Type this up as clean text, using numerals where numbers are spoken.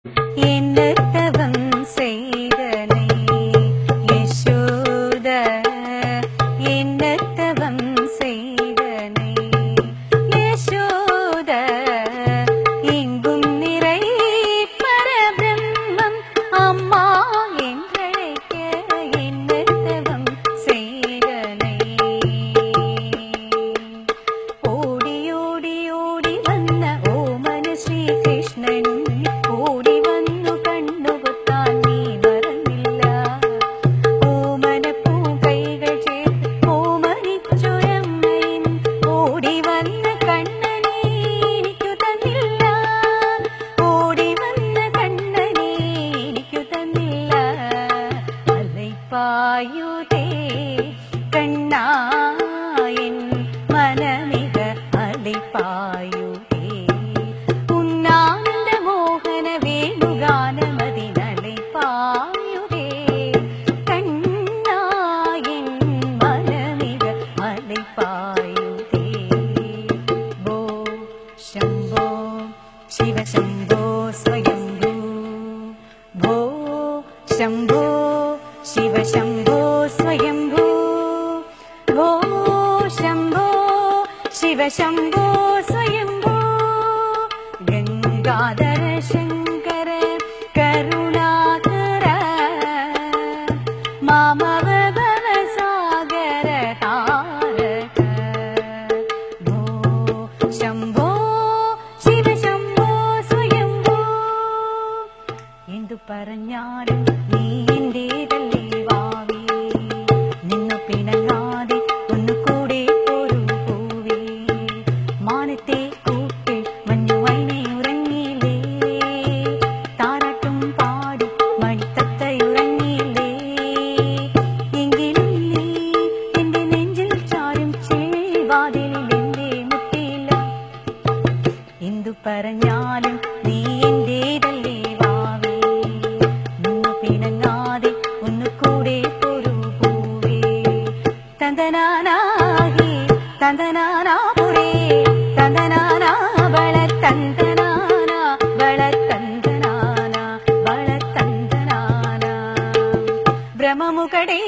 என்னத்தவம் செய்தனை யசோத, என்னத்தவம் செய்தனை யசோத, எங்கும் நிறை பரபிரம்மம் அம்மா என்றழைக்க என்னத்தவம் செய்தனை. ஓடி ஓடி ஓடி வந்த ஓமன ஸ்ரீகிருஷ்ணன் ഓടി വന്നു കണ്ണുപൊത്താൻ നീ മറന്നില്ല. ഓമനപ്പൂ കൈകൾ ചേർത്ത് ഓമനിച്ചൊരമ്മയും ഓടി വന്ന കണ്ണനെ എനിക്കു തന്നില്ല. ഓടി വന്ന കണ്ണനെ എനിക്കു തന്നില്ല. അലൈപ്പായുതേ കണ്ണായൻ മനമിക അലൈപ്പായുതേ. ഉന്നാനന്ദ മോഹന വേണുഗാനമതിനളை പായുതേ കണ്ണായൻ മനമിക അളை പായുതേ. ഭോ ശംഭോ ശിവശംഭോ സ്വയംഭൂ. ഭോ ശംഭോ ശിവശംഭോ സ്വയംഭൂ. ഭോ ശംഭോ ശിവശംഭോ സ്വയംഭൂ. ഗംഗാധര ശങ്കര കരുണാകര മാമവ ഭവസാഗര താരക. ഭോ ശംഭോ ശിവശംഭോ സ്വയംഭൂ. എന്തു പറഞ്ഞാലും നീ എന്റേതല്ലേ വാവി, നിന്നു പിണങ്ങാതെ ഒന്നുകൂടെ ഒരു പൂവി. മാനത്തെ കൂട്ടിൽ മഞ്ഞുവൈനെ ഉറങ്ങിയില്ലേ, താരാട്ടും പാടി മണിത്തത്തയുറങ്ങിയില്ലേ. എങ്കിലും നീ എന്റെ നെഞ്ചിൽ ചാരും ചിൽവാതിലിൽ എന്റെ മുട്ടിയില്ല. എന്തു പറഞ്ഞാലും നീ എന്റേതല്ലേ വാവി, നിന്നു പിണങ്ങാതെ ഒന്നുകൂടെ ഒരു പൂവേ. തന്തനാനാഹി തന്തനാനാ പുരേ തന്തനാനാ വള തന്തനാനാ വള തന്തനാനാ വള തന്തനാനാ. ഭ്രമമുകടേ